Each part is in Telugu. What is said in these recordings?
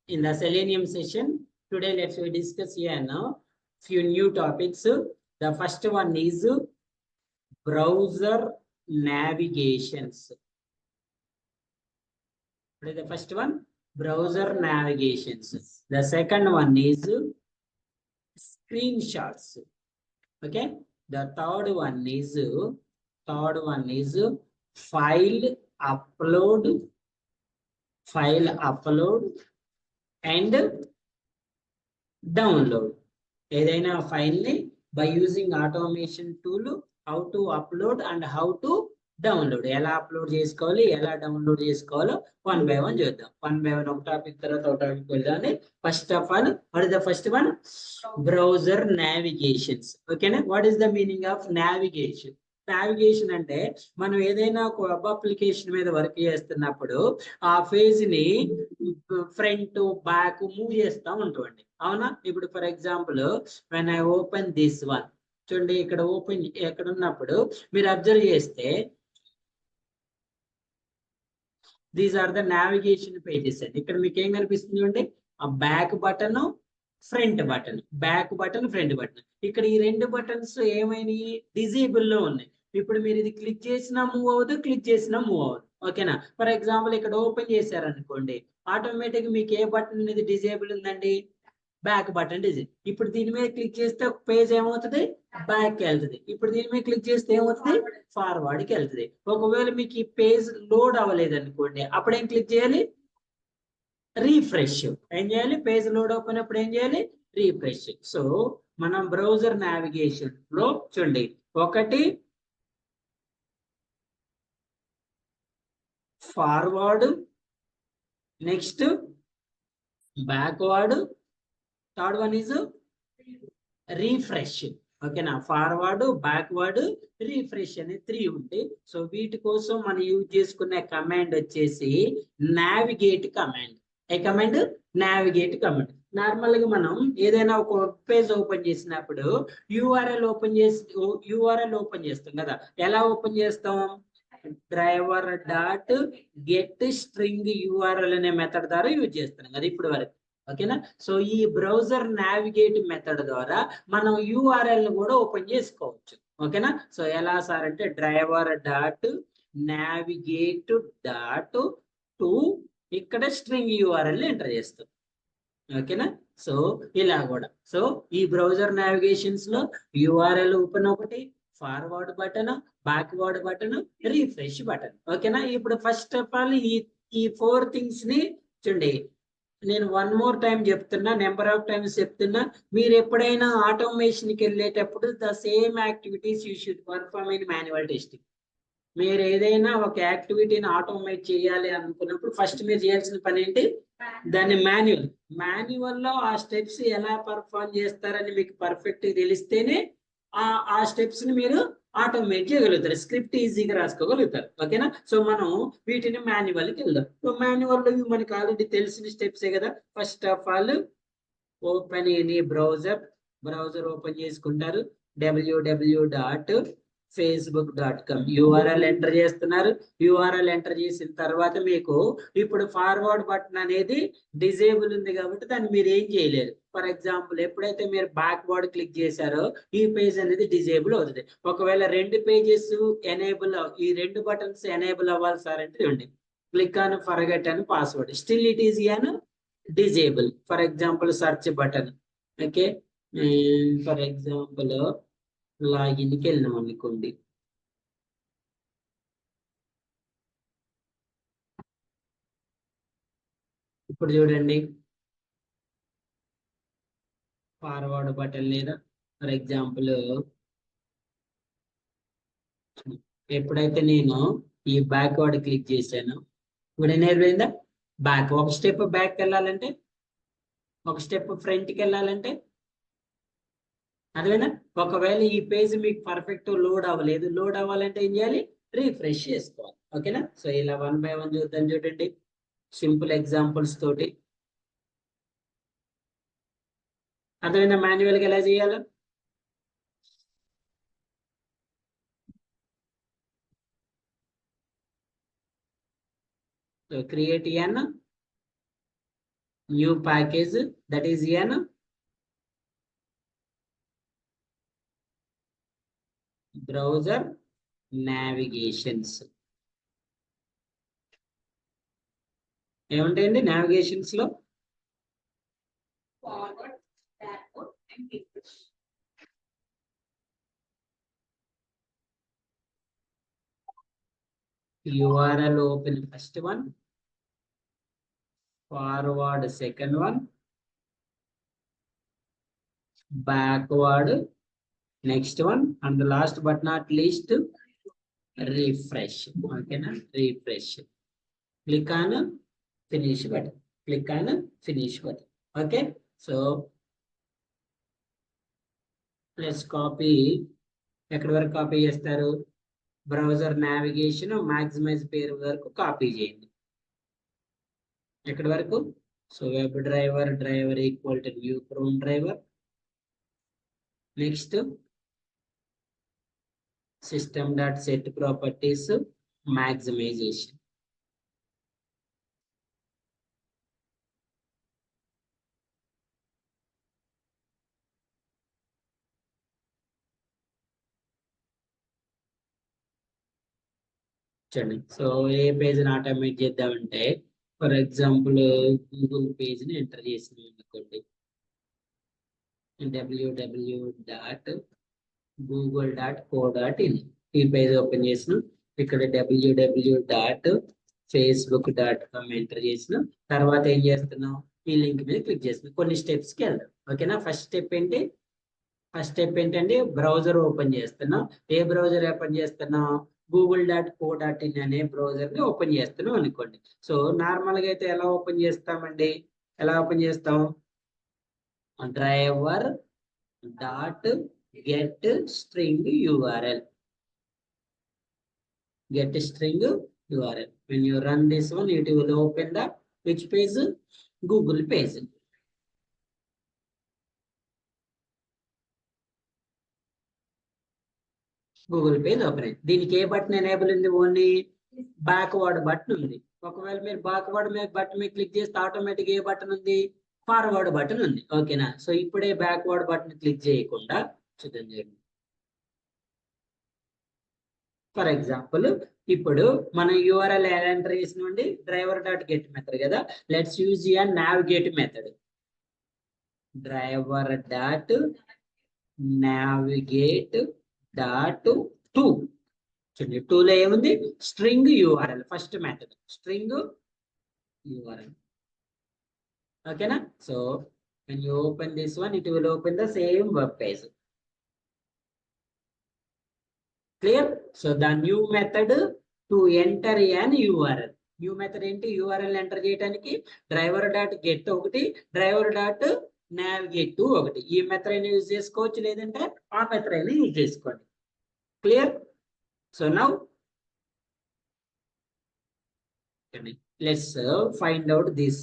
In the Selenium session, today let's we discuss here now few new topics. The first one is browser navigations. What is the first one? Browser navigations. The second one is screenshots. Okay. The third one is file upload and download. ఏదైనా ఫైల్ ని by using automation tool how to upload and how to download. ఎలా అప్లోడ్ చేసుకోవాలి, ఎలా డౌన్లోడ్ చేసుకోవాలో వన్ బై వన్ చూద్దాం. వన్ బై వన్ ఒక టాపిక్ తర్వాత ఒక టాపిక్ వెళ్దాం. First of all, what is the first one? Browser navigations. ఓకేనా? What is the meaning of navigation? Navigation అంటే మనం ఏదైనా ఒక వెబ్ అప్లికేషన్ మీద వర్క్ చేస్తున్నప్పుడు ఆ ఫేజ్ ని ఫ్రంట్ బ్యాక్ మూవ్ చేస్తూ ఉంటామండి. అవునా? ఇప్పుడు for example when I open this one, చూడండి ఇక్కడ ఓపెన్ ఎక్కడ ఉన్నప్పుడు మీరు అబ్జర్వ్ చేస్తే these are the navigation pages అండి. ఇక్కడ మీకు ఏం కనిపిస్తుంది అంటే ఆ back button, front button, back button, front button. ఇక్కడ ఈ రెండు బటన్స్ ఏమైనాయి? డిజేబుల్ లో ఉన్నాయి. ఇప్పుడు మీరు ఇది క్లిక్ చేసినా మూవ్ అవ్వదు, క్లిక్ చేసినా మూవ్ అవ్వదు. ఓకేనా? ఫర్ ఎగ్జాంపుల్ ఇక్కడ ఓపెన్ చేశారనుకోండి, ఆటోమేటిక్ మీకు ఏ బటన్ అనేది డిజేబుల్ ఉందండి? Back button disable. ఇప్పుడు దీని మీద క్లిక్ చేస్తే ఒక పేజ్ ఏమవుతుంది? బ్యాక్ కి వెళ్తుంది. ఇప్పుడు దీని మీద క్లిక్ చేస్తే ఏమవుతుంది? ఫార్వర్డ్ కి వెళ్తుంది. ఒకవేళ మీకు ఈ పేజ్ లోడ్ అవ్వలేదు అనుకోండి, అప్పుడు ఏం క్లిక్ చేయాలి? రీఫ్రెష్. ఏం చేయాలి? పేజ్ లోడ్ అయిపోయినప్పుడు ఏం చేయాలి? రీఫ్రెష్. సో మనం బ్రౌజర్ నావిగేషన్ లో చూడండి, ఒకటి forward, next backward, third one is refresh. ఓకేనా? ఫార్వర్డ్, బ్యాక్వర్డ్, రీఫ్రెష్ అనే 3 ఉంటాయి. సో వీటి కోసం మనం యూజ్ చేసుకునే కమాండ్ వచ్చేసి నావిగేట్ కమాండ్. ఏ కమాండ్? Navigate command. నార్మల్ గా మనం ఏదైనా ఒక వెబ్ పేజ్ ఓపెన్ చేసినప్పుడు యూఆర్ఎల్ ఓపెన్ చేస్తాం కదా. ఎలా ఓపెన్ చేస్తాం? Driver dot get string URL అనే మెథడ్ ద్వారా యూజ్ చేస్తున్నాం కదా ఇప్పుడు వరకు. ఓకేనా? సో ఈ బ్రౌజర్ నావిగేట్ మెథడ్ ద్వారా మనం యూఆర్ఎల్ కూడా ఓపెన్ చేసుకోవచ్చు. ఓకేనా? సో ఎలా సార్ అంటే driver dot navigate dot to ఇక్కడ స్ట్రింగ్ యూఆర్ఎల్ ఎంటర్ చేస్తాం. ఓకేనా? సో ఇలా కూడా. సో ఈ బ్రౌజర్ నావిగేషన్స్ లో యూఆర్ఎల్ ఓపెన్ ఒకటి, forward button, backward button, refresh button. ఓకేనా? ఇప్పుడు ఫస్ట్ ఆఫ్ ఆల్ ఈ 4 థింగ్స్ ని చూడండి. నేను వన్ మోర్ టైం చెప్తున్నా, నెంబర్ ఆఫ్ టైమ్స్ చెప్తున్నా. మీరు ఎప్పుడైనా ఆటోమేషన్ కి వెళ్ళేటప్పుడు the same activities you should perform in manual testing. మీరు ఏదైనా ఒక యాక్టివిటీని ఆటోమేట్ చేయాలి అనుకున్నప్పుడు ఫస్ట్ మీరు చేయాల్సిన పని ఏంటి? దాన్ని మాన్యువల్ లో ఆ స్టెప్స్ ఎలా పర్ఫార్మ్ చేస్తారని మీకు పర్ఫెక్ట్ తెలిస్తేనే ఆ స్టెప్స్ ని మీరు ఆటోమేట్ చేయగలుగుతారు, స్క్రిప్ట్ ఈజీగా రాసుకోగలుగుతారు. ఓకేనా? సో మనం వీటిని మాన్యువల్ కి వెళ్దాం. సో మాన్యువల్ లో మనకి ఆల్రెడీ తెలిసిన స్టెప్సే కదా. First of all open any browser open చేసుకుంటారు. www.facebook.com యూఆర్ఎల్ ఎంటర్ చేస్తున్నారు. యూఆర్ఎల్ ఎంటర్ చేసిన తర్వాత మీకు ఇప్పుడు ఫార్వర్డ్ బటన్ అనేది డిజేబుల్ ఉంది కాబట్టి దాన్ని మీరు ఏం చేయలేరు. ఫర్ ఎగ్జాంపుల్ ఎప్పుడైతే మీరు బ్యాక్వర్డ్ క్లిక్ చేశారో ఈ పేజ్ అనేది డిజేబుల్ అవుతుంది. ఒకవేళ రెండు పేజెస్ ఎనేబుల్, ఈ రెండు బటన్స్ ఎనేబుల్ అవ్వాలి సార్ అంటే ఇవ్వండి, క్లిక్ ఆన్ ఫర్గెట్ అని password, still it is an disable. For example search button. Okay, for example లాగిన్కి వెళ్ళినాం అనుకోండి. ఇప్పుడు చూడండి ఫార్వర్డ్ బటన్ లేదా ఫర్ ఎగ్జాంపుల్ ఎప్పుడైతే నేను ఈ బ్యాక్వర్డ్ క్లిక్ చేశాను ఇప్పుడు ఎనేబుల్ బ్యాక్. ఒక స్టెప్ బ్యాక్ వెళ్ళాలంటే, ఒక స్టెప్ ఫ్రంట్కి వెళ్ళాలంటే అదేనా. ఒకవేళ ఈ పేజ్ మీకు పర్ఫెక్ట్ లోడ్ అవ్వలేదు, లోడ్ అవ్వాలంటే ఏం చేయాలి? రీఫ్రెష్ చేసుకోవాలి. ఓకేనా? సో ఇలా వన్ బై వన్ చూద్దాం. చూడండి సింపుల్ ఎగ్జాంపుల్స్ తోటి అర్థమైనా మాన్యువల్ గా ఎలా చేయాలో. So create an new package, that is an browser navigations. ఏముంటాయండి navigations లో? forward, backward, and refresh. URL open first one, forward second one, backward next one, and the last but not least refresh. Okay na? Refresh. Click on finish button. Click on finish button. Okay, so let's copy. ఎక్కడి వరకు కాపీ చేస్తారు? బ్రౌజర్ నావిగేషన్ మాక్సిమైజ్ పేరు వరకు కాపీ చేయండి. ఎక్కడి వరకు? So web driver equal to new chrome driver. Next system dot set properties maximization. చూడండి, సో ఏ పేజ్ని ఆటోమేట్ చేద్దామంటే ఫర్ ఎగ్జాంపుల్ గూగుల్ పేజ్ని ఎంటర్ చేసినాం అనుకోండి. www.google.co.in ఈ పేజ్ ఓపెన్ చేసినాం. ఇక్కడ www.facebook.com ఎంటర్ చేసినాం. తర్వాత ఏం చేస్తున్నాం? ఈ లింక్ మీద క్లిక్ చేస్తున్నాం. కొన్ని స్టెప్స్కి వెళ్దాం. ఓకేనా? ఫస్ట్ స్టెప్ ఏంటంటే బ్రౌజర్ ఓపెన్ చేస్తున్నాం. ఏ బ్రౌజర్ ఓపెన్ చేస్తున్నాం? google.co.in అనే బ్రౌజర్ ని ఓపెన్ చేస్తున్నాం అనుకోండి. సో నార్మల్ గా అయితే ఎలా ఓపెన్ చేస్తామండి? Driver dot get string URL. When you run this one, it will open the which page? Google page. Google page open అయింది. దీనికి ఏ బటన్ ఎనేబుల్ ఉంది? ఓన్లీ బ్యాక్వర్డ్ బటన్ ఉంది. ఒకవేళ మీరు బ్యాక్వర్డ్ బటన్ మీద క్లిక్ చేస్తే ఆటోమేటిక్ ఏ బటన్ ఉంది? ఫార్వర్డ్ బటన్ ఉంది. ఓకేనా? సో ఇప్పుడే బ్యాక్వర్డ్ బటన్ క్లిక్ చేయకుండా చూద్దాం. చేయండి. ఫర్ ఎగ్జాంపుల్ ఇప్పుడు మనం URL ఎలా ఎంటర్ చేసినామండి? driver.get మెథడ్ కదా. Let's use navigate method. driver.navigate.to. చూడండి, 2 లో ఏముంది? String URL. First method string URL. ఓకేనా? So when you open this one, it will open the same web page. Clear? So the new method to enter an URL. New method ఏంటి? URL ఎంటర్ చేయడానికి driver.get ఒకటి, driver.navigate ఒకటి. ఈ మెథడ్ అయినా యూజ్ చేసుకోవచ్చు, లేదంటే ఆ మెథడ్ అయినా యూజ్ చేసుకోండి. Clear? So now let's find out this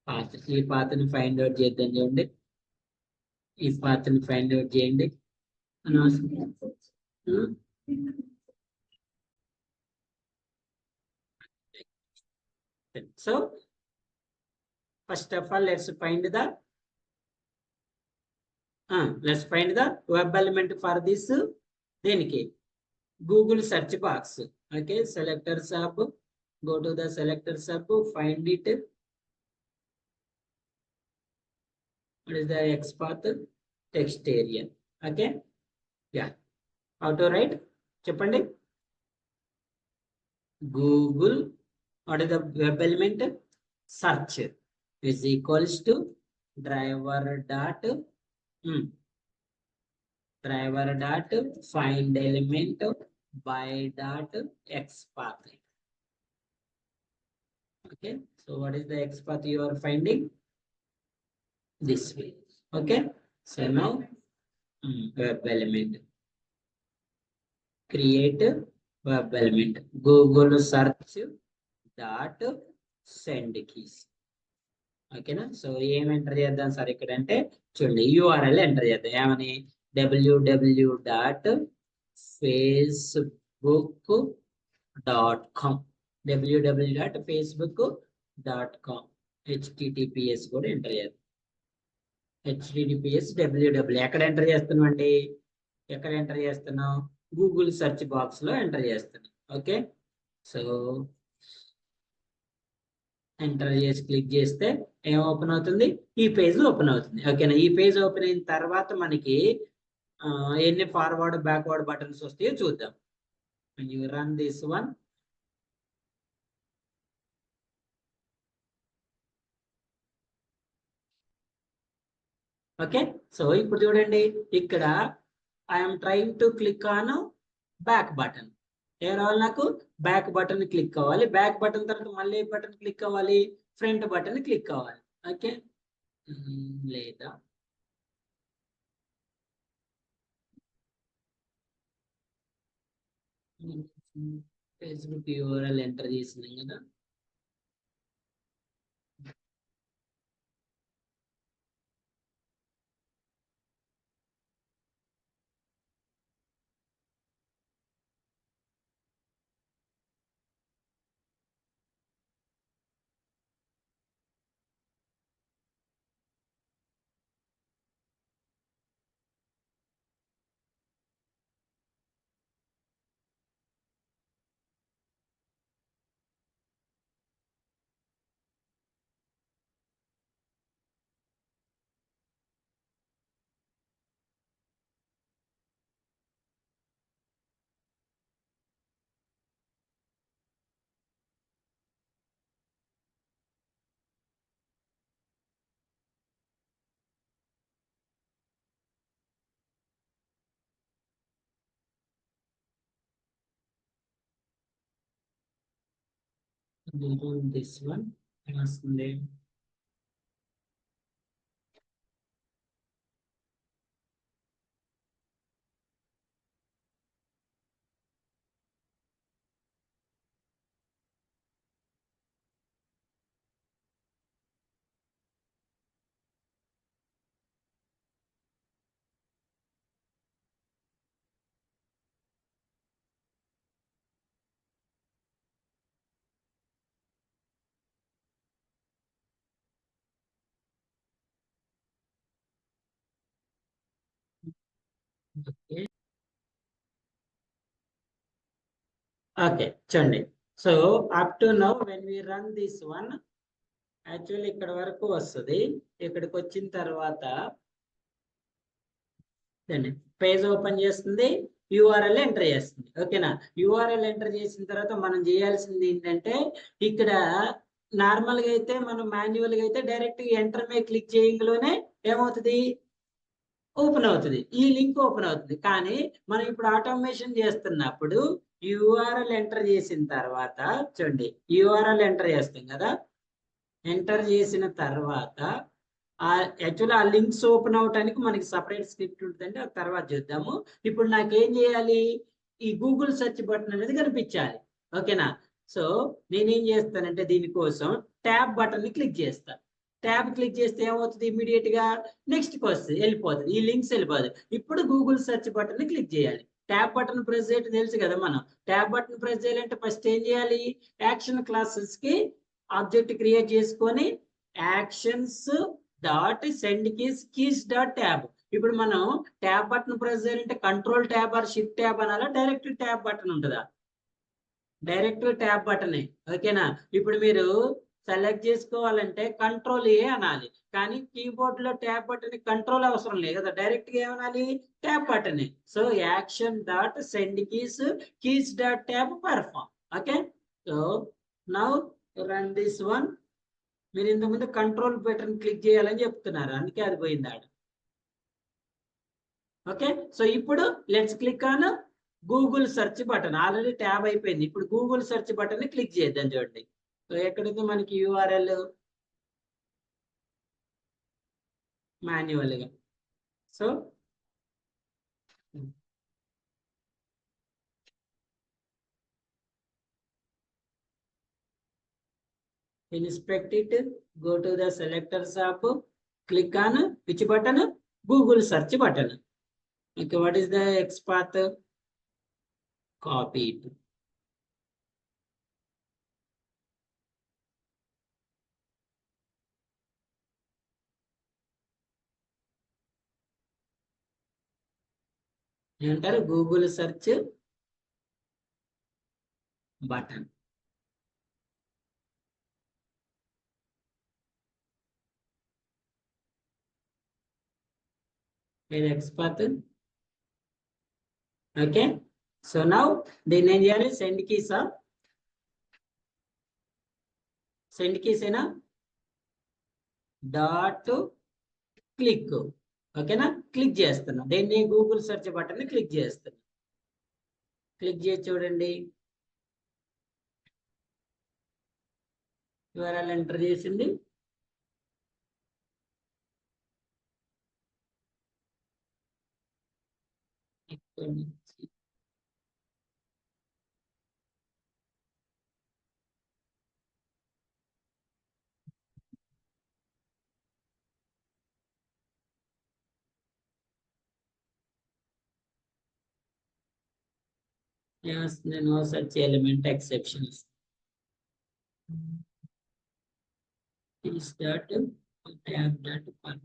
path. ఈ పాత్ని ఫైండ్ అవుట్ చేద్దాం. చూడండి, ఈ పాత్ని ఫైండ్ అవుట్ చేయండి. So first of all, let's find the web element for this. దేనికి? Google search box. Okay, selector sub, go to the selector sub, find it. What is the XPath? Text area. Okay, yeah. How to write? చెప్పండి. Google, what is the web element? Search is equals to driver dot find element by dot XPath. Okay, so what is the XPath you are finding? This way. Okay, so now web element, create web element, Google search dot send keys. ఓకేనా? సో ఏం ఎంటర్ చేద్దాం సార్ ఇక్కడ అంటే చూడండి, URL ఎంటర్ చేద్దాం. ఏమని? www.facebook.com. www.facebook.com. హెచ్టిటిపిఎస్ కూడా ఎంటర్ చేయాలి. హెచ్టిటిపిఎస్ www ఎక్కడ ఎంటర్ చేస్తున్నాం అండి? ఎక్కడ ఎంటర్ చేస్తున్నాం? గూగుల్ సెర్చ్ బాక్స్ లో ఎంటర్ చేస్తున్నాం. ఓకే, సో ఎంటర్ చేసి క్లిక్ చేస్తే ఏం ఓపెన్ అవుతుంది? ఈ పేజ్ ఓపెన్ అవుతుంది. ఓకేనా, ఈ పేజ్ ఓపెన్ అయిన తర్వాత మనకి ఎన్ని ఫార్వర్డ్ బ్యాక్వర్డ్ బటన్స్ వస్తాయో చూద్దాం. You run this one. Okay, so ఇప్పుడు చూడండి, ఇక్కడ I'm trying to click on back button. ఏ రావాలి? నాకు బ్యాక్ బటన్ క్లిక్ అవ్వాలి. బ్యాక్ బటన్ తర్వాత మళ్ళీ ఏ బటన్ క్లిక్ అవ్వాలి? ఫ్రంట్ బటన్ క్లిక్ అవ్వాలి. ఓకే, లేదా ఫేస్బుక్ యూఆర్ఎల్ ఎంటర్ చేసినాం కదా. దిస్ వన్ వస్తుంది. ఓకే, ఓకే చూడండి. So up to now when we run this one, actually ఇక్కడ వరకు వస్తుంది. ఇక్కడికి వచ్చిన తర్వాత పేజ్ ఓపెన్ చేస్తుంది, యూఆర్ఎల్ ఎంటర్ చేస్తుంది. ఓకేనా, యూఆర్ఎల్ ఎంటర్ చేసిన తర్వాత మనం చేయాల్సింది ఏంటంటే, ఇక్కడ నార్మల్ గా అయితే మనం మాన్యువల్ గా అయితే డైరెక్ట్ ఎంటర్ మీద క్లిక్ చేయగానే ఏమవుతుంది? ఓపెన్ అవుతుంది, ఈ లింక్ ఓపెన్ అవుతుంది. కానీ మనం ఇప్పుడు ఆటోమేషన్ చేస్తున్నప్పుడు యూఆర్ఎల్ ఎంటర్ చేసిన తర్వాత చూడండి, యూఆర్ఎల్ ఎంటర్ చేస్తాం కదా. ఎంటర్ చేసిన తర్వాత యాక్చువల్లీ ఆ లింక్స్ ఓపెన్ అవడానికి మనకి సపరేట్ స్క్రిప్ట్ ఉంటుందండి, ఆ తర్వాత చూద్దాము. ఇప్పుడు నాకేం చేయాలి? ఈ గూగుల్ సెర్చ్ బటన్ అనేది కనిపించాలి. ఓకేనా, సో నేనేం చేస్తానంటే దీనికోసం ట్యాబ్ బటన్ ని క్లిక్ చేస్తాను. ట్యాబ్ క్లిక్ చేస్తే ఏమవుతుంది? ఇమీడియట్ గా నెక్స్ట్ కి వస్తుంది, వెళ్ళిపోతుంది, ఈ లింక్స్ వెళ్ళిపోతుంది. ఇప్పుడు గూగుల్ సెర్చ్ బటన్ ని క్లిక్ చేయాలి. ట్యాబ్ బటన్ ప్రెస్ చేయడం తెలుసు కదా మనం. ట్యాబ్ బటన్ ప్రెస్ చేయాలంటే ఫస్ట్ ఏం చేయాలి? యాక్షన్ క్లాసెస్ కి ఆబ్జెక్ట్ క్రియేట్ చేసుకొని actions dot send keys dot tab. ఇప్పుడు మనం ట్యాబ్ బటన్ ప్రెస్ చేయాలంటే control tab or shift tab అనాలా, డైరెక్ట్ ట్యాబ్ బటన్ ఉంటుందా? డైరెక్ట్ ట్యాబ్ బటనే. ఓకేనా, ఇప్పుడు మీరు సెలెక్ట్ చేసుకోవాలంటే కంట్రోల్ ఏ అనాలి. కానీ కీబోర్డ్ లో ట్యాబ్ బటన్ కంట్రోల్ అవసరం లేదు కదా, డైరెక్ట్ గా ఏమనాలి? ట్యాబ్ బటనే. So action dot send keys dot tab perform. Okay, so now run this one. మీరు ఇంతకుముందు కంట్రోల్ బటన్ క్లిక్ చేయాలని చెప్తున్నారు, అందుకే అది పోయింది ఆడ. ఓకే, సో ఇప్పుడు let's click on Google search button. Already tab అయిపోయింది, ఇప్పుడు గూగుల్ సెర్చ్ బటన్ ని క్లిక్ చేద్దాం. చూడండి, సో ఎక్కడుంది మనకి యూఆర్ఎల్? మాన్యువల్ గా. So inspect it, go to the selectors of, click on which button? Google search button. Okay, what is the X path? Copy it. . ఏమంటారు? Google search button. ఇది ఎక్స్పాత్. ఓకే, సో నౌ దీన్ని ఏం చేయాలి? సెండ్ కీసా? సెండ్ కీస్ ఏనా? Dot click. ఓకేనా? క్లిక్ చేస్తున్నా దీన్ని, గూగుల్ సెర్చ్ బటన్ ని క్లిక్ చేస్తున్నా. క్లిక్ చేసి చూడండి, URL ఎంటర్ చేసింది. No search element exceptions. Is that tab that confirm?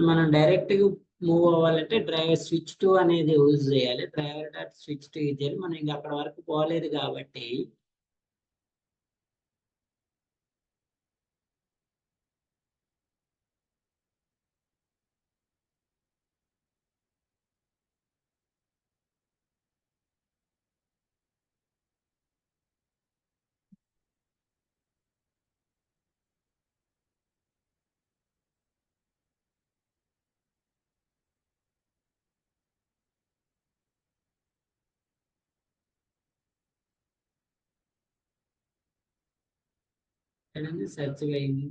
మనం డైరెక్ట్ గా మూవ్ అవ్వాలంటే డ్రైవర్ స్విచ్ టు అనేది యూజ్ చేయాలి. Driver dot switch to use చేయాలి. మనం ఇంకా అక్కడ వరకు పోలేదు కాబట్టి సెర్చ్ అయింది.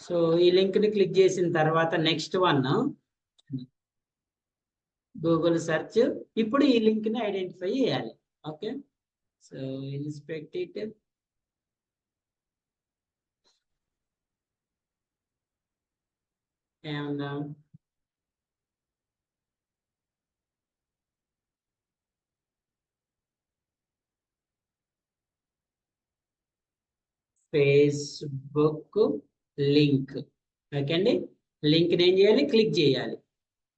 సో ఈ లింక్ ని క్లిక్ చేసిన తర్వాత నెక్స్ట్ వన్ గూగుల్ సెర్చ్. ఇప్పుడు ఈ లింక్ ని ఐడెంటిఫై చేయాలి. Okay, so inspect it. ఏమన్నా ఫేస్బుక్ లింక్. ఓకే అండి, లింక్ ఏం చేయాలి? క్లిక్ చేయాలి.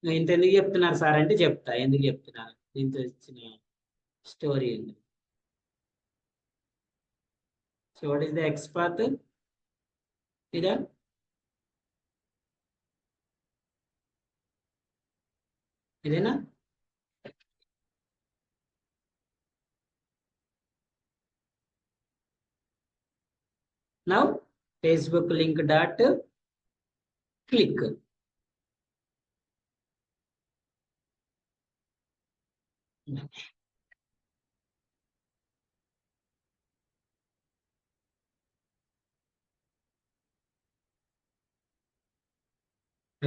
ఇంత ఎందుకు చెప్తున్నారు సార్ అంటే చెప్తా ఎందుకు చెప్తున్నారు. దీంతో ఇచ్చిన స్టోరీ ఉంది. So what is the XPath? ఇదా? ఇదేనా? Now Facebook link dot click.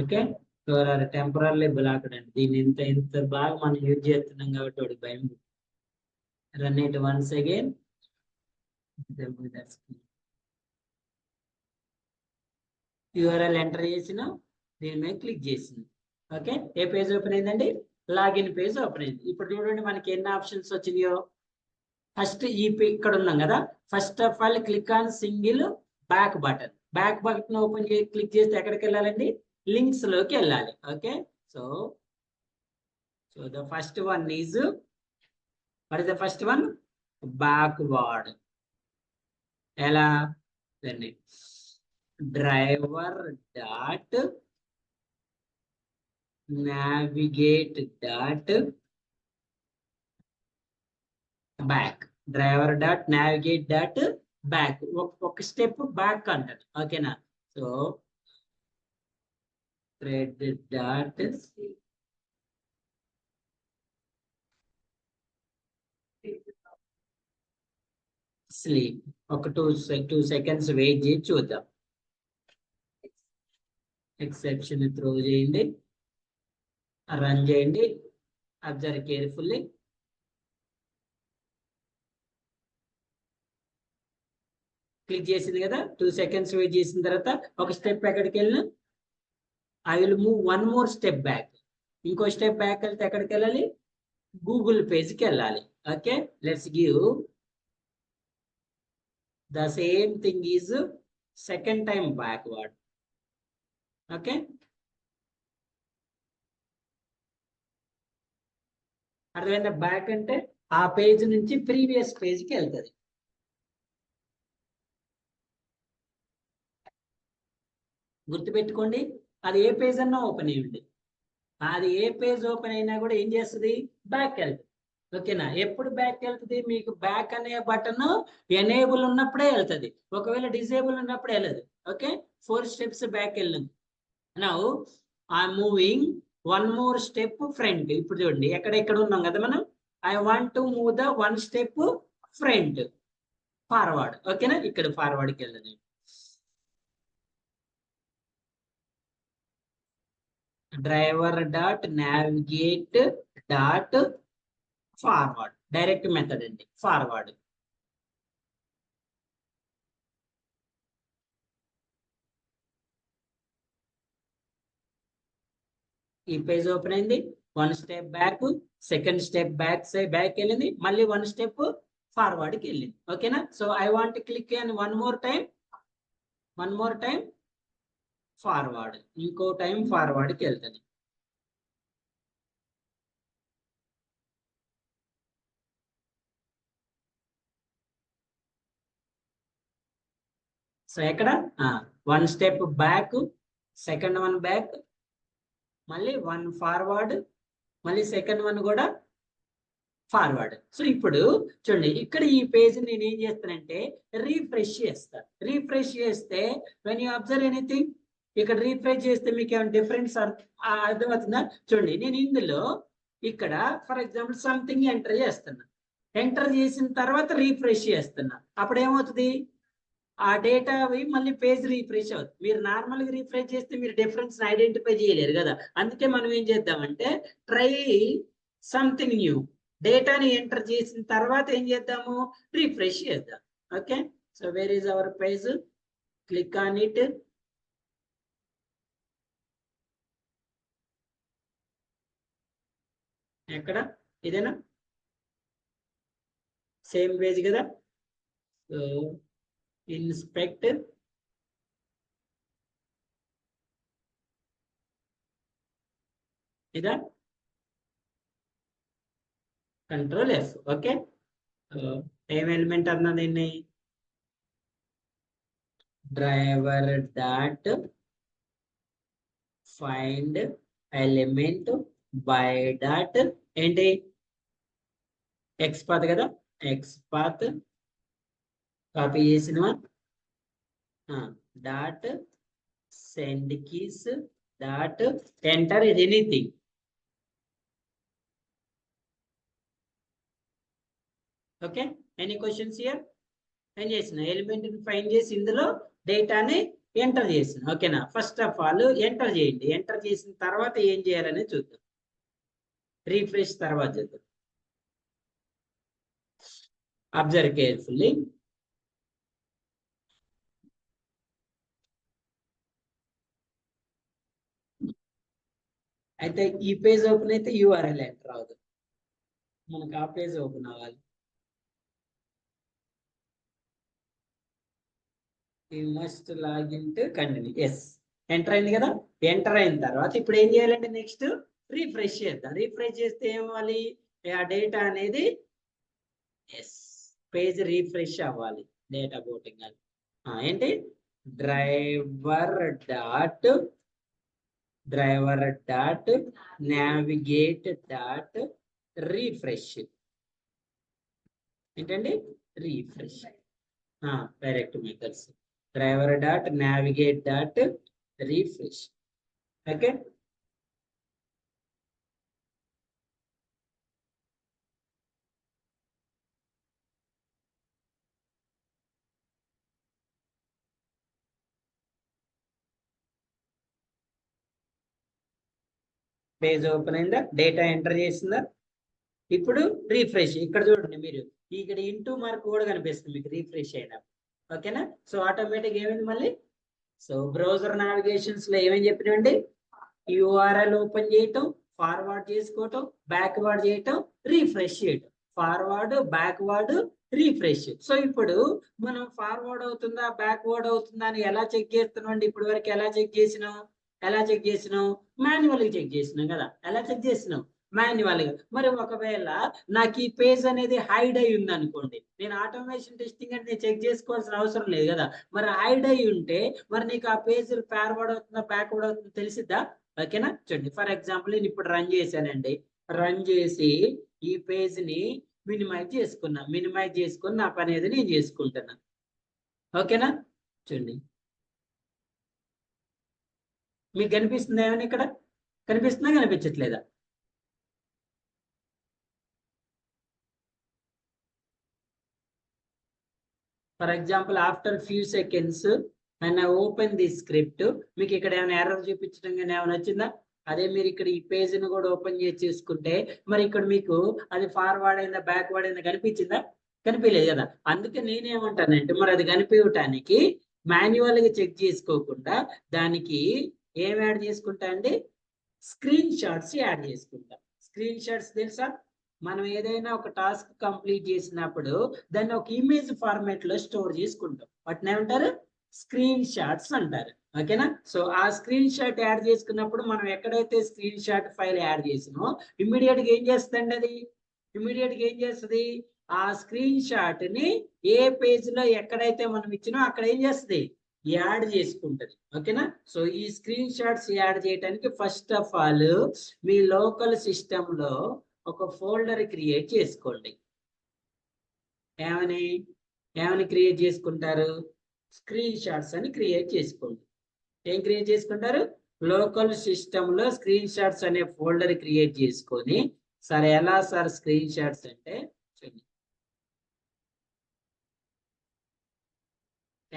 Okay, temporary blocked అండి. దీన్ని ఇంత బాగా మనం యూజ్ చేస్తున్నాం కాబట్టి వాడికి భయం. Run it once again. URL enter చేసిన, దీని మీద క్లిక్ చేసింది. ఓకే, ఏ పేజ్ ఓపెన్ అయిందండి? లాగిన్ పేజ్ ఓపెన్ అయింది. ఇప్పుడు చూడండి మనకి ఎన్ని ఆప్షన్స్ వచ్చినాయో. ఫస్ట్ ఇక్కడ ఉన్నాం కదా, first of all click on single back button. Back button open చేసి క్లిక్ చేస్తే ఎక్కడికి వెళ్ళాలండి? లింక్స్ లోకి వెళ్ళాలి. Okay, so the first one is, what is the first one? Backward. ఎలా? Driver dot navigate dot back. Driver dot navigate dot back. ఒక స్టెప్ బ్యాక్ అంటారు. ఓకేనా? So thread dot sleep. ఒక 2 seconds వెయిట్ చేసి చూద్దాం. ఎక్సెప్షన్ త్రో చేయండి, రన్ చేయండి. Observe carefully. క్లిక్ చేసింది కదా, 2 seconds వెయిట్ చేసిన తర్వాత ఒక స్టెప్ ఎక్కడికి వెళ్ళిన, I will move 1 more step back. ఇంకో స్టెప్ బ్యాక్ వెళ్తే ఎక్కడికి వెళ్ళాలి, గూగుల్ పేజ్కి వెళ్ళాలి. Okay, let's give the same thing is second time backward. Okay, అర్థమైందా? బ్యాక్ అంటే ఆ పేజ్ నుంచి ప్రీవియస్ పేజ్కి వెళ్తుంది. గుర్తుపెట్టుకోండి, అది ఏ పేజ్ అన్నా ఓపెన్ అయ్యండి, అది ఏ పేజ్ ఓపెన్ అయినా కూడా ఏం చేస్తుంది, బ్యాక్ వెళ్తుంది. ఓకేనా? ఎప్పుడు బ్యాక్ వెళ్తుంది, మీకు బ్యాక్ అనే బటన్ ఎనేబుల్ ఉన్నప్పుడే వెళ్తుంది, ఒకవేళ డిసేబుల్ ఉన్నప్పుడు వెళ్ళదు. ఓకే, 4 steps బ్యాక్ వెళ్ళింది. Now I moving 1 more step front. ఇప్పుడు చూడండి ఎక్కడ ఉన్నాం కదా మనం, I want to move the 1 step front, forward. ఓకేనా? ఇక్కడ ఫార్వర్డ్కి వెళ్ళండి. Driver dot navigate dot forward, direct method అండి ఫార్వర్డ్. ఈ పేజ్ ఓపెన్ అయింది, 1 step back, second step back వెళ్ళింది, మళ్ళీ 1 step ఫార్వర్డ్కి వెళ్ళింది. ఓకేనా? So I want click and 1 more time forward, ఇంకో టైం ఫార్వర్డ్కి వెళ్తుంది. సో ఎక్కడ 1 step బ్యాక్, సెకండ్ 1 బ్యాక్, మళ్ళీ 1 ఫార్వర్డ్, మళ్ళీ సెకండ్ 1 కూడా ఫార్వర్డ్. సో ఇప్పుడు చూడండి, ఇక్కడ ఈ పేజ్ నేను ఏం చేస్తానంటే రీఫ్రెష్ చేస్తాను. రీఫ్రెష్ చేస్తే వెన్ యూ అబ్జర్వ్ ఎనీథింగ్, ఇక్కడ రీఫ్రెష్ చేస్తే మీకు ఏమైనా డిఫరెన్స్ అర్థమవుతుందా? చూడండి, నేను ఇందులో ఇక్కడ ఫర్ ఎగ్జాంపుల్ సంథింగ్ ఎంటర్ చేస్తున్నా, ఎంటర్ చేసిన తర్వాత రీఫ్రెష్ చేస్తున్నా, అప్పుడు ఏమవుతుంది, ఆ డేటా మళ్ళీ పేజ్ రీఫ్రెష్ అవుతుంది. మీరు నార్మల్ గా రీఫ్రెష్ చేస్తే మీరు డిఫరెన్స్ ఐడెంటిఫై చేయలేరు కదా, అందుకే మనం ఏం చేద్దామంటే ట్రై సంథింగ్ న్యూ, డేటాని ఎంటర్ చేసిన తర్వాత ఏం చేద్దాము, రిఫ్రెష్ చేద్దాం. Okay, so where is our page, click on it. ఎక్కడ, ఇదేనా సేమ్ పేజ్ కదా, సో ఇన్స్పెక్ట్, ఇదా కంట్రోల్ ఎఫ్. ఓకే, ఏం ఎలిమెంట్ అన్నా దీన్ని, driver dot find element by dot ఏంటి, ఎక్స్ పాత్ కదా, ఎక్స్ పాత్ కాపీ చేసినవా, dot send keys dot enter anything. Okay, any questions here? ఏం చేసిన, ఎలిమెంట్ ఫైండ్ చేసి ఇందులో డేటాని ఎంటర్ చేసిన. ఓకేనా? ఫస్ట్ ఆఫ్ ఆల్ ఎంటర్ చేయండి, ఎంటర్ చేసిన తర్వాత ఏం చేయాలని చూద్దాం, రీఫ్రెష్ తర్వాత చూద్దాం. Observe carefully. అయితే ఈ పేజ్ ఓపెన్ అయితే యూఆర్ఎల్ ఎంటర్ అవ్వదు, మనకు ఆ పేజ్ ఓపెన్ అవ్వాలి. You must login to continue. Yes, enter అయింది కదా, ఎంటర్ అయిన తర్వాత ఇప్పుడు ఏం చేయాలంటే నెక్స్ట్ రీఫ్రెష్ చేద్దాం. రీఫ్రెష్ చేస్తే ఏమవ్వాలి, ఆ డేటా అనేది ఎస్ పేజ్ రీఫ్రెష్ అవ్వాలి, డేటా బోటింగ్ అని. ఏంటి, driver dot navigate dot refresh. ఏంటండి, refresh, direct methods, driver dot navigate dot refresh. Okay, page open అయిందా, డేటా ఎంటర్ చేసిందా, ఇప్పుడు రీఫ్రెష్. ఇక్కడ చూడండి మీరు, ఇక్కడ ఇంటూ మార్క్ కూడా కనిపిస్తుంది మీకు రీఫ్రెష్ అయినప్పుడు. ఓకేనా. సో ఆటోమేటిక్ ఏమైంది మళ్ళీ. సో బ్రౌజర్ నావిగేషన్స్ లో ఏమేమి చెప్పినండి, యూఆర్ఎల్ ఓపెన్ చేయటం, ఫార్వర్డ్ చేసుకోవటం, బ్యాక్వర్డ్ చేయటం, రీఫ్రెష్ చేయటం, ఫార్వర్డ్ బ్యాక్వర్డ్ రీఫ్రెష్. సో ఇప్పుడు మనం ఫార్వర్డ్ అవుతుందా బ్యాక్వర్డ్ అవుతుందా అని ఎలా చెక్ చేస్తున్నాం అండి. ఇప్పటి వరకు ఎలా చెక్ చేసినాం మాన్యువల్ గా చెక్ చేసినాం కదా. ఎలా చెక్ చేసినాం మాన్యువల్ గా. మరి ఒకవేళ నాకు ఈ పేజ్ అనేది హైడ్ అయి ఉంది అనుకోండి, నేను ఆటోమేషన్ టెస్టింగ్ అంటే నేను చెక్ చేసుకోవాల్సిన అవసరం లేదు కదా. మరి హైడ్ అయి ఉంటే మరి నీకు ఆ పేజ్ ఫార్వర్డ్ అవుతుందా బ్యాక్వర్డ్ అవుతుందా తెలిసిద్దా. ఓకేనా. చూడండి ఫర్ ఎగ్జాంపుల్ నేను ఇప్పుడు రన్ చేశానండి. రన్ చేసి ఈ పేజ్ ని మినిమైజ్ చేసుకొని నా పని అనేది నేను చేసుకుంటున్నా. ఓకేనా. చూడండి మీకు కనిపిస్తుందా ఏమైనా ఇక్కడ, కనిపిస్తుందా కనిపించట్లేదా. For example after few seconds and I open the script, మీకు ఇక్కడ ఏమైనా ఎర్రర్ చూపించడం కానీ ఏమైనా వచ్చిందా. అదే మీరు ఇక్కడ ఈ పేజ్ ని కూడా ఓపెన్ చేసి చూసుకుంటే మరి ఇక్కడ మీకు అది ఫార్వర్డ్ అయిందా బ్యాక్వర్డ్ అయిందా కనిపించిందా, కనిపించలేదు కదా. అందుకే నేనేమంటానంటే మరి అది కనిపించటానికి మాన్యువల్ గా చెక్ చేసుకోకుండా దానికి ఏం యాడ్ చేసుకుంటా అండి, స్క్రీన్ షాట్స్ యాడ్ చేసుకుంటా. స్క్రీన్ షాట్స్ తెలుసా, మనం ఏదైనా ఒక టాస్క్ కంప్లీట్ చేసినప్పుడు దాన్ని ఒక ఇమేజ్ ఫార్మాట్ లో స్టోర్ చేసుకుంటాం. వాటిని ఏమంటారు, స్క్రీన్ షాట్స్ అంటారు. ఓకేనా. సో ఆ స్క్రీన్ షాట్ యాడ్ చేసుకున్నప్పుడు మనం ఎక్కడైతే స్క్రీన్ షాట్ ఫైల్ యాడ్ చేసినో ఇమ్మీడియట్ గా ఏం చేస్తుంది అది, ఇమ్మీడియట్ గా ఏం చేస్తుంది, ఆ స్క్రీన్ షాట్ ని ఏ పేజ్ లో ఎక్కడైతే మనం ఇచ్చినో అక్కడ ఏం చేస్తుంది, యాడ్ చేసుకుంటది. ఓకేనా. సో ఈ స్క్రీన్ షాట్స్ యాడ్ చేయడానికి first of all me local system లో ఒక ఫోల్డర్ క్రియేట్ చేసుకోండి. ఏమని క్రియేట్ చేసుకుంటారు, స్క్రీన్ షాట్స్ అని క్రియేట్ చేసుకోండి. ఏం క్రియేట్ చేసుకుంటారు, లోకల్ సిస్టమ్ లో స్క్రీన్ షాట్స్ అనే ఫోల్డర్ క్రియేట్ చేసుకొని, సరే ఎలా సార్ స్క్రీన్ షాట్స్ అంటే చూడండి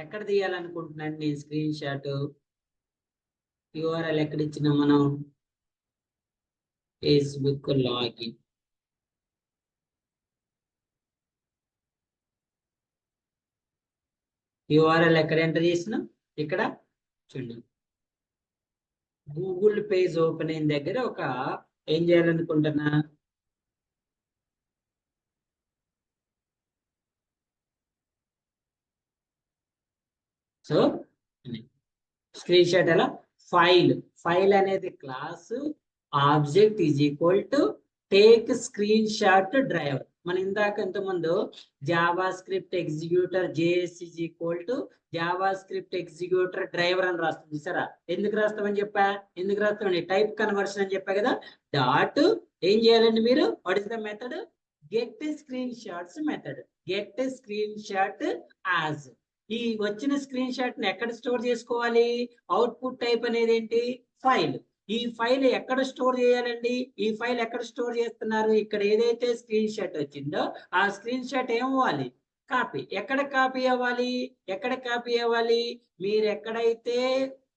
ఎక్కడ తీయాలనుకుంటున్నాను నేను స్క్రీన్ షాట్. యూఆర్ఎల్ ఎక్కడ ఇచ్చినా మనం ఫేస్బుక్ లాగిన్. యూఆర్ఎల్ ఎక్కడ ఎంటర్ చేసినా ఇక్కడ చూడండి గూగుల్ పేజ్ ఓపెన్ అయిన దగ్గర ఒక ఏం చేయాలనుకుంటున్నా, సో స్క్రీన్ షాట్ ఎలా, ఫైల్ అనేది class, object is equal to take screen shot driver. మన ఇందాక ఇంతకుముందు Java script executor JS is equal to Java script executor driver అని రాస్తుంది సరే. ఎందుకు రాస్తామని చెప్పా, ఎందుకు రాస్తామని టైప్ కన్వర్షన్ అని చెప్పా కదా. డాట్ ఏం చేయాలండి మీరు, what is the method, get screen shots method, get screen shot as. ఈ వచ్చిన స్క్రీన్ షాట్ ని ఎక్కడ స్టోర్ చేసుకోవాలి, అవుట్పుట్ టైప్ అనేది ఏంటి, ఫైల్. ఈ ఫైల్ ఎక్కడ స్టోర్ చేయాలండి, ఈ ఫైల్ ఎక్కడ స్టోర్ చేస్తున్నారు, ఇక్కడ ఏదైతే స్క్రీన్ షాట్ వచ్చిందో ఆ స్క్రీన్ షాట్ ఏమవ్వాలి, కాపీ. ఎక్కడ కాపీ అవ్వాలి, మీరు ఎక్కడైతే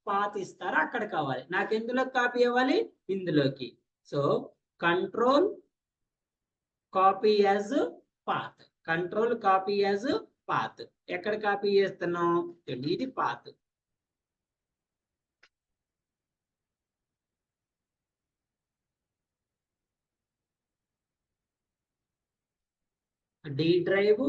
పాత్ ఇస్తారో అక్కడ కావాలి. నాకు ఎందులో కాపీ అవ్వాలి, ఇందులోకి. సో control copy as path, control copy as path. ఎక్కడ కాపీ చేస్తున్నాం, ఇది path. D drive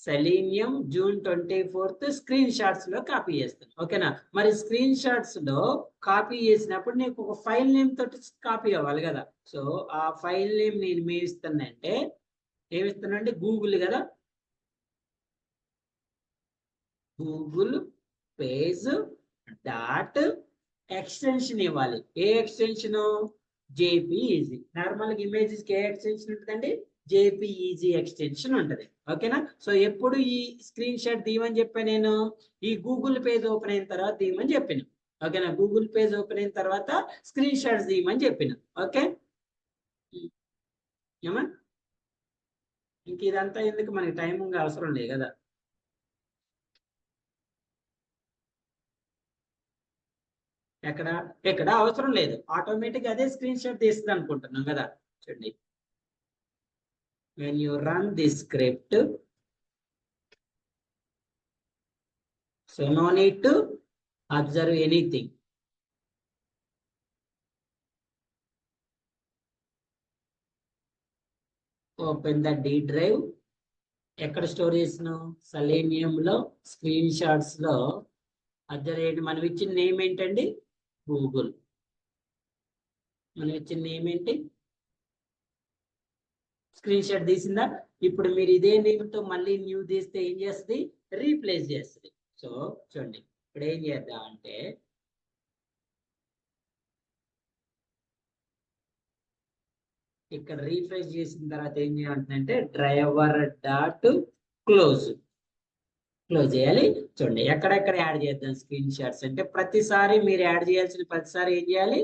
Selenium June 24 screen shots లో కాపీ చేస్తాను. ఓకేనా. మరి స్క్రీన్ షాట్స్ లో కాపీ చేసినప్పుడు నీకు ఒక ఫైల్ నేమ్ తోటి కాపీ అవ్వాలి కదా. సో ఆ ఫైల్ నేమ్ నేను ఏమి ఇస్తానంటే, ఏమిస్తానంటే గూగుల్ కదా, గూగుల్ పేజ్ డాట్ ఎక్స్టెన్షన్ ఇవ్వాలి. ఏ ఎక్స్టెన్షన్, జేపీఈజీ. నార్మల్ ఇమేజెస్ కి ఏ ఎక్స్టెన్షన్ ఉంటుందండి, జేపీఈజీ ఎక్స్టెన్షన్ ఉంటది. ఓకేనా. సో ఎప్పుడు ఈ స్క్రీన్ షాట్ తీయమని చెప్పా నేను, ఈ గూగుల్ పేజ్ ఓపెన్ అయిన తర్వాత తీయమని చెప్పాను. ఓకేనా. గూగుల్ పేజ్ ఓపెన్ అయిన తర్వాత స్క్రీన్ షాట్స్ తీయమని చెప్పిన. ఓకే ఏమా, ఇంక ఇదంతా ఎందుకు, మనకి టైమింగ్ అవసరం లేదు కదా. ఎక్కడ అవసరం లేదు, ఆటోమేటిక్ అదే స్క్రీన్ షాట్ తీస్తుంది అనుకుంటున్నాం కదా. చూడండి when you run this script, So no need to observe anything. Open the D drive. ఎక్కడ స్టోర్ చేసినాం? సెలీనియం లో స్క్రీన్ షాట్స్ లో అబ్జర్వ్. మనం ఇచ్చిన నేమ్ ఏంటండి? గూగుల్. మనం ఇచ్చిన నేమ్ ఏంటి? స్క్రీన్ షాట్ తీసిందా? ఇప్పుడు మీరు ఇదే నేమ్ తో మళ్ళీ న్యూ తీస్తే ఏం చేస్తుంది? రీప్లేస్ చేస్తుంది. సో చూడండి, ఇప్పుడు ఏం చేద్దాం అంటే ఇక్కడ రీఫ్రెష్ చేసిన తర్వాత ఏం చేయాలంటే డ్రైవర్ డాట్ క్లోజ్ చేయాలి. చూడండి, ఎక్కడెక్కడ యాడ్ చేద్దాం స్క్రీన్ షాట్స్ అంటే ప్రతిసారి మీరు యాడ్ చేయాల్సిన ప్రతిసారి ఏం చేయాలి?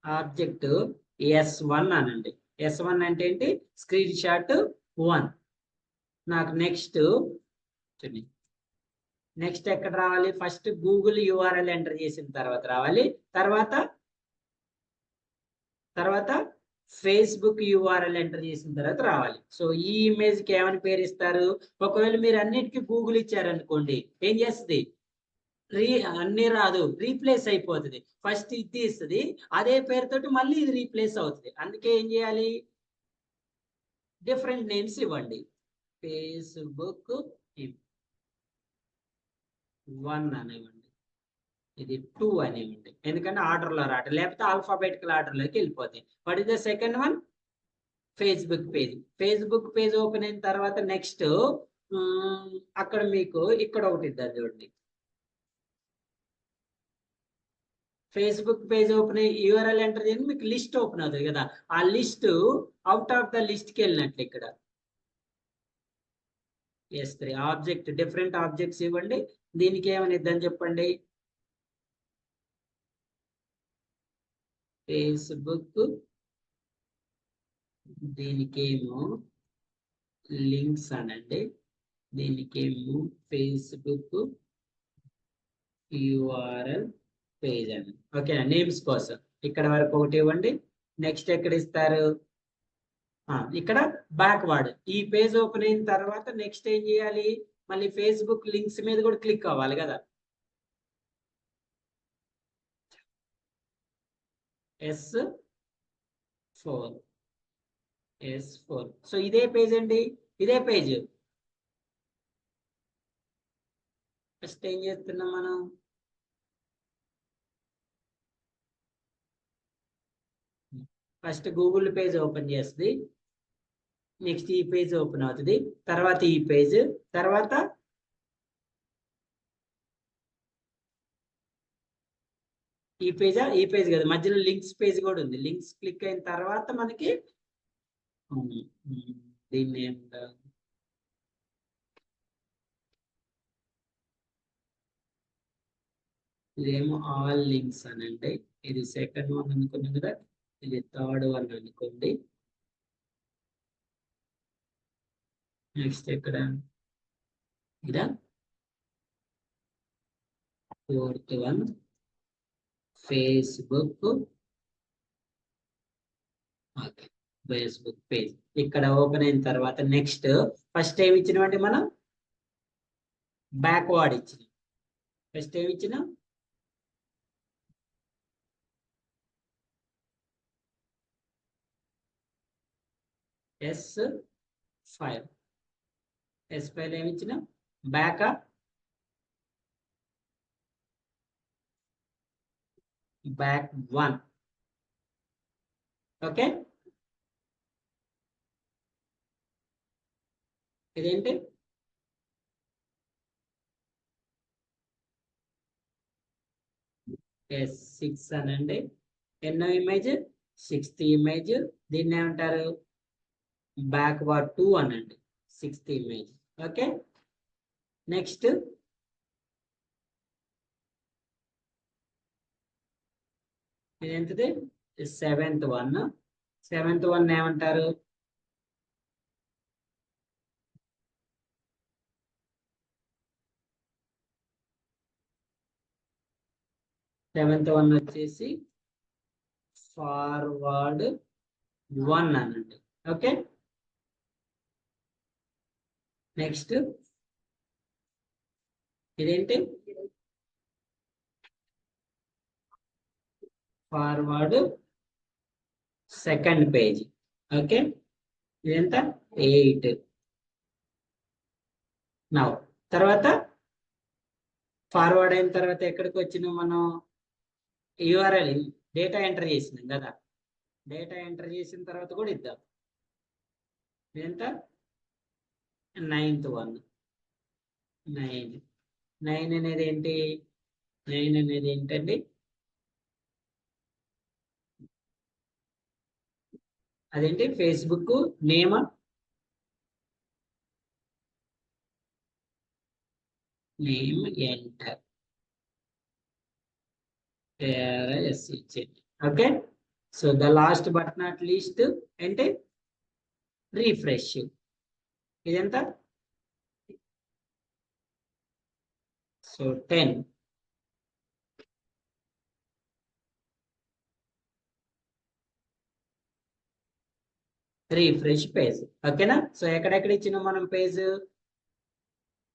ఆబ్జెక్ట్ S1 అనండి. S1 అంటే ఏంటి? Screen shot 1. నాకు నెక్స్ట్ చూడండి, నెక్స్ట్ ఎక్కడ రావాలి? ఫస్ట్ గూగుల్ యూఆర్ఎల్ ఎంటర్ చేసిన తర్వాత రావాలి. తర్వాత ఫేస్బుక్ యూఆర్ఎల్ ఎంటర్ చేసిన తర్వాత రావాలి. సో ఈ ఇమేజ్ కి ఏమని పేరు ఇస్తారు? ఒకవేళ మీరు అన్నిటికీ గూగుల్ ఇచ్చారనుకోండి, ఏం చేస్తుంది? అన్ని రాదు, రీప్లేస్ అయిపోతుంది. ఫస్ట్ ఇది తీస్తుంది, అదే పేరుతోటి మళ్ళీ ఇది రీప్లేస్ అవుతుంది. అందుకే ఏం చేయాలి? డిఫరెంట్ నేమ్స్ ఇవ్వండి. ఫేస్బుక్ 1 అనివ్వండి, ఇది 2 అనివ్వండి. ఎందుకంటే ఆర్డర్లో రావట్లేదు, లేకపోతే ఆల్ఫాబెటికల్ ఆర్డర్లోకి వెళ్ళిపోతాయి. What is the second one? Facebook page. Facebook page open అయిన తర్వాత నెక్స్ట్ అక్కడ మీకు ఇక్కడ ఒకటి ఇద్దాం చూడండి. ఫేస్బుక్ పేజ్ ఓపెన్ అయ్యి యూఆర్ఎల్ ఎంటర్ చేయండి, మీకు లిస్ట్ ఓపెన్ అవుతుంది కదా. ఆ లిస్ట్ అవుట్ ఆఫ్ ద లిస్ట్కి వెళ్ళినట్లు ఇక్కడ S3 ఆబ్జెక్ట్, డిఫరెంట్ ఆబ్జెక్ట్స్ ఇవ్వండి. దీనికి ఏమని ఇద్దని చెప్పండి? ఫేస్బుక్, దీనికేమో లింక్స్ అనండి, దీనికేమో ఫేస్బుక్ యూఆర్ఎల్ పేజ్ అని. ఓకేనా? నేమ్స్ కోసం ఇక్కడ వరకు ఒకటి ఇవ్వండి. నెక్స్ట్ ఎక్కడ ఇస్తారు? ఇక్కడ బ్యాక్వర్డ్. ఈ పేజ్ ఓపెన్ అయిన తర్వాత నెక్స్ట్ ఏం చేయాలి? మళ్ళీ ఫేస్బుక్ లింక్స్ మీద కూడా క్లిక్ అవ్వాలి కదా. S4. సో ఇదే పేజ్ అండి, ఇదే పేజ్. ఫస్ట్ ఏం చేస్తున్నాం మనం? ఫస్ట్ గూగుల్ పేజ్ ఓపెన్ చేస్తుంది, నెక్స్ట్ ఈ పేజ్ ఓపెన్ అవుతుంది, తర్వాత ఈ పేజ్, తర్వాత ఈ పేజ్ కదా, మధ్యలో లింక్స్ పేజ్ కూడా ఉంది. లింక్స్ క్లిక్ అయిన తర్వాత మనకి దీన్ని ఇదేమో ఆల్ లింక్స్ అని అంటే, ఇది సెకండ్ వన్ అనుకున్నాం కదా, ఇది థర్డ్ వన్ అనుకోండి. నెక్స్ట్ ఎక్కడ? ఇదా ఫోర్త్ వన్, ఫేస్బుక్ పేజ్. ఇక్కడ ఓపెన్ అయిన తర్వాత నెక్స్ట్ ఫస్ట్ ఏమి ఇచ్చినామంటే మనం బ్యాక్వర్డ్ ఇచ్చిన. ఫస్ట్ ఏమి ఇచ్చిన? S5. S5 ఏమి ఇచ్చిన? బ్యాక్ 1. ఓకే, ఇదేంటి? S6 అనండి. ఎన్నో ఇమేజ్? 6th image. దీన్ని ఏమంటారు? బ్యాక్వర్డ్ 2 అనండి, 6th ఇమేజ్. ఓకే, నెక్స్ట్ ఇదేంటిది? 7th one. 7th వన్ ఏమంటారు? సెవెంత్ వన్ వచ్చేసి ఫార్వర్డ్ 1 అనండి. ఓకే, నెక్స్ట్ ఇదేంటి ఫార్వర్డ్ సెకండ్ పేజ్. ఓకే, ఇదెంత 8. నౌ తర్వాత ఫార్వర్డ్ అయిన తర్వాత ఎక్కడికి వచ్చినాం మనం? యూఆర్ఎల్ డేటా ఎంటర్ చేసినాం కదా, డేటా ఎంటర్ చేసిన తర్వాత కూడా ఇద్దాం. ఎంత? 9th 1. 9 అనేది ఏంటి? 9 అనేది ఏంటండి? అదేంటి? Facebook name, enter okay. So the last but not least అంటే రీఫ్రెష్. ఇదెంత? సో 10. Refresh page. ఓకేనా? సో ఎక్కడెక్కడ ఇచ్చినాం మనం పేజ్?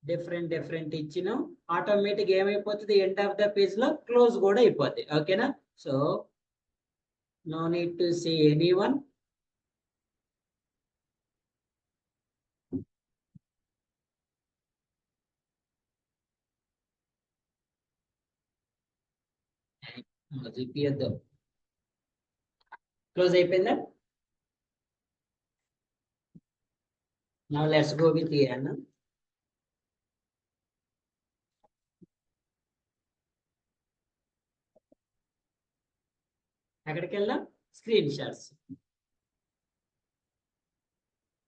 డిఫరెంట్ ఇచ్చినాం. ఆటోమేటిక్ ఏమైపోతుంది? ఎండ్ ఆఫ్ ద పేజ్ లో క్లోజ్ కూడా అయిపోద్ది. ఓకేనా? So no need to see anyone. చూపియద్దు. క్లోజ్ అయిపోయిందా? Now let's go with N. ఎక్కడికి వెళ్దాం? Screen shots.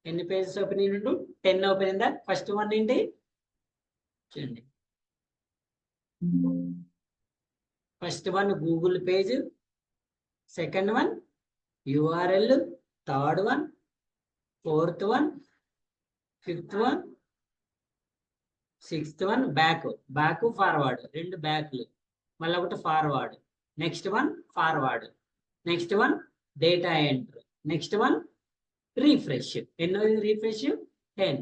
ఎన్ని పేజెస్ ఓపెన్ అయినట్టు? 10 ఓపెన్ అయిందా? ఫస్ట్ వన్ ఏంటి చూడండి. First one Google page, second one URL, third one, fourth one, fifth one, sixth one back. Forward, 2 బ్యాక్లు, మళ్ళీ ఒకటి forward. Next one forward, next one data enter, next one refresh. ఎన్నో రీఫ్రెష్? 10.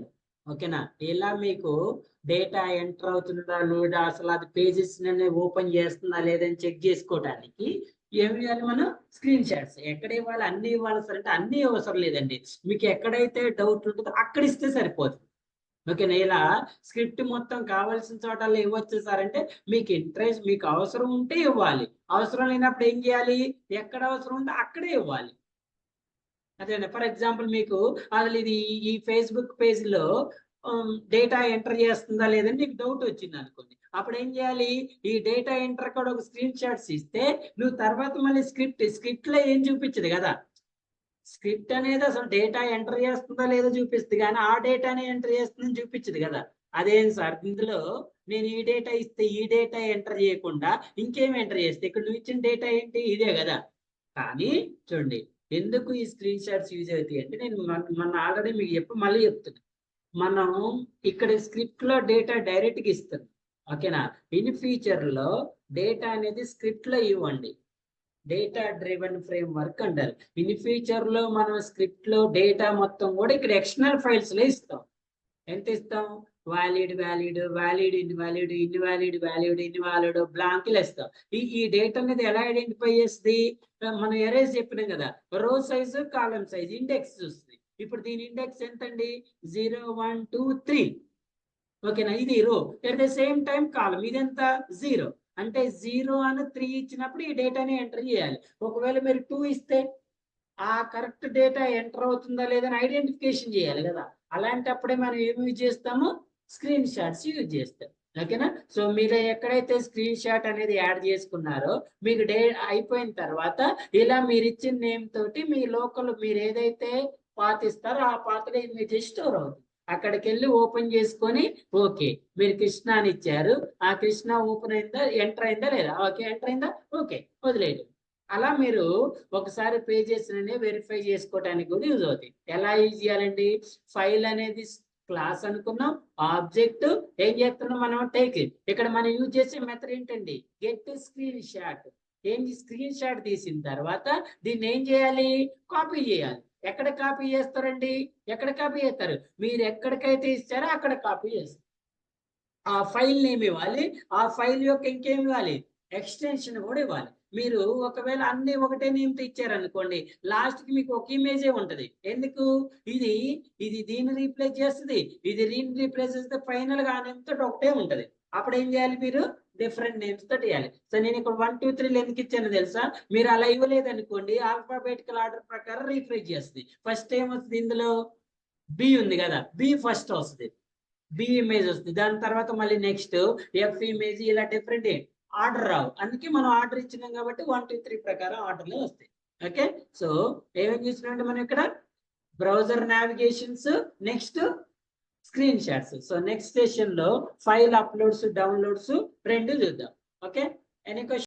ఓకేనా? ఇలా మీకు డేటా ఎంటర్ అవుతుందా లేదా, అసలు అది పేజెస్ ఓపెన్ చేస్తుందా లేదని చెక్ చేసుకోవడానికి ఏమి ఇవ్వాలి మనం? Screen shots. ఎక్కడ ఇవ్వాలి? అన్ని ఇవ్వాలి సార్ అంటే అన్ని అవసరం లేదండి. మీకు ఎక్కడైతే డౌట్ ఉంటుందో అక్కడ ఇస్తే సరిపోతుంది. ఓకేనా? ఇలా స్క్రిప్ట్ మొత్తం కావాల్సిన చోటల్లో ఇవ్వచ్చు సార్ అంటే మీకు ఇంట్రెస్ట్, మీకు అవసరం ఉంటే ఇవ్వాలి. అవసరం లేనప్పుడు ఏం చేయాలి? ఎక్కడ అవసరం ఉందో అక్కడే ఇవ్వాలి. అదేనా? ఫర్ ఎగ్జాంపుల్ మీకు అసలు ఇది ఈ ఫేస్బుక్ పేజ్ లో డేటా ఎంటర్ చేస్తుందా లేదని నీకు డౌట్ వచ్చింది అనుకోండి. అప్పుడు ఏం చేయాలి? ఈ డేటా ఎంటర్ కూడా ఒక స్క్రీన్ షాట్స్ ఇస్తే నువ్వు తర్వాత మళ్ళీ స్క్రిప్ట్ లో ఏం చూపించదు కదా. స్క్రిప్ట్ అనేది అసలు డేటా ఎంటర్ చేస్తుందా లేదో చూపిస్తుంది, కానీ ఆ డేటానే ఎంటర్ చేస్తుందని చూపించదు కదా. అదేం సార్, ఇందులో నేను ఈ డేటా ఇస్తే ఈ డేటా ఎంటర్ చేయకుండా ఇంకేం ఎంటర్ చేస్తే ఇక్కడ నువ్వు ఇచ్చిన డేటా ఏంటి? ఇదే కదా. కానీ చూడండి, ఎందుకు ఈ స్క్రీన్ షాట్స్ యూజ్ అవుతాయి అంటే, నేను మొన్న ఆల్రెడీ మీకు మళ్ళీ చెప్తున్నా. మనం ఇక్కడ స్క్రిప్ట్ లో డేటా డైరెక్ట్ గా ఇస్తాం. ఓకేనా? ఇన్ ఫ్యూచర్ లో డేటా అనేది స్క్రిప్ట్ లో ఇవ్వండి. డేటా డ్రివెన్ ఫ్రేమ్ వర్క్ అంటారు. ఇన్ ఫ్యూచర్ లో మనం స్క్రిప్ట్ లో డేటా మొత్తం కూడా ఇక్కడ ఎక్స్టర్నల్ ఫైల్స్ లో ఇస్తాం. ఎంత ఇస్తాం? వ్యాలిడ్, ఇన్వాలిడ్, బ్లాంక్లు ఇస్తాం. ఈ డేటా అనేది ఎలా ఐడెంటిఫై చేస్తుంది? మనం ఎరేస్ చెప్పినాం కదా, రో సైజు, కాలమ్ సైజ్, ఇండెక్స్ చూస్తుంది. ఇప్పుడు దీని ఇండెక్స్ ఎంతండి? 0 1 2 3. ఓకేనా? ఇది రో. ఎట్ ద సేమ్ టైం కాలం ఇదెంత? 0. అంటే 0 అని 3 ఇచ్చినప్పుడు ఈ డేటాని ఎంటర్ చేయాలి. ఒకవేళ మీరు 2 ఇస్తే ఆ కరెక్ట్ డేటా ఎంటర్ అవుతుందా లేదని ఐడెంటిఫికేషన్ చేయాలి కదా. అలాంటప్పుడే మనం ఏమి యూజ్ చేస్తాము? స్క్రీన్ షాట్స్ యూజ్ చేస్తాం. ఓకేనా? సో మీరు ఎక్కడైతే స్క్రీన్ షాట్ అనేది యాడ్ చేసుకున్నారో మీకు అయిపోయిన తర్వాత ఇలా మీరు ఇచ్చిన నేమ్ తోటి మీ లోకల్ మీరు ఏదైతే పాత్ ఇస్తారో ఆ పాత్ర ఇమేజ్ స్టోర్ అవుతుంది. అక్కడికి వెళ్ళి ఓపెన్ చేసుకొని, ఓకే మీరు కృష్ణ అని ఇచ్చారు, ఆ కృష్ణ ఓపెన్ అయిందా, ఎంటర్ అయిందా లేదా? ఓకే ఎంటర్ అయిందా, ఓకే వదిలేదు. అలా మీరు ఒకసారి పేజెస్ వెరిఫై చేసుకోవడానికి కూడా యూజ్ అవుతాయి. ఎలా యూజ్ చేయాలండి? ఫైల్ అనేది క్లాస్ అనుకున్నాం, ఆబ్జెక్ట్ ఏం చేస్తున్నాం మనం? టేక్. ఇక్కడ మనం యూజ్ చేసే మెథడ్ ఏంటండి? Get screen shot. ఏంటి స్క్రీన్ షాట్ తీసిన తర్వాత దీన్ని ఏం చేయాలి, కాపీ చేయాలి. ఎక్కడ కాపీ చేస్తారండి, ఎక్కడ కాపీ చేస్తారు, మీరు ఎక్కడికైతే ఇస్తారో అక్కడ కాపీ చేస్తారు. ఆ ఫైల్ నేమ్ ఇవ్వాలి, ఆ ఫైల్ యొక్క ఇంకేం ఇవ్వాలి, ఎక్స్టెన్షన్ కూడా ఇవ్వాలి. మీరు ఒకవేళ అన్ని ఒకటే నేమ్తో ఇచ్చారనుకోండి, లాస్ట్ కి మీకు ఒక ఇమేజే ఉంటది. ఎందుకు, ఇది ఇది దీన్ని రీప్లేస్ చేస్తుంది, ఇది దీన్ని రీప్లేస్ చేస్తే ఫైనల్ గా ఆ నేమ్ తోటి ఒకటే ఉంటది. అప్పుడు ఏం చేయాలి, మీరు డిఫరెంట్ నేమ్స్ తోటి ఇవ్వాలి. సో నేను ఇక్కడ 1 2 3 ఎందుకు ఇచ్చాను తెలుసా, మీరు అలా ఇవ్వలేదు అనుకోండి, ఆల్ఫాబెటికల్ ఆర్డర్ ప్రకారం రీఫ్రెష్ చేస్తుంది. ఫస్ట్ ఏం వస్తుంది, ఇందులో బి ఉంది కదా, బి ఫస్ట్ వస్తుంది, బి ఇమేజ్ వస్తుంది. దాని తర్వాత మళ్ళీ నెక్స్ట్ ఎఫ్ ఇమేజ్, ఇలా డిఫరెంట్ ఆర్డర్ రావు. అందుకే మనం ఆర్డర్ ఇచ్చినాం కాబట్టి 1 2 3 ప్రకారం ఆర్డర్లో వస్తాయి. ఓకే, సో ఏమేమి చూసినామంటే మనం ఇక్కడ browser navigations, next screen shots. So next session లో ఫైల్ అప్లోడ్స్ డౌన్లోడ్స్ రెండు చూద్దాం. Okay, any question?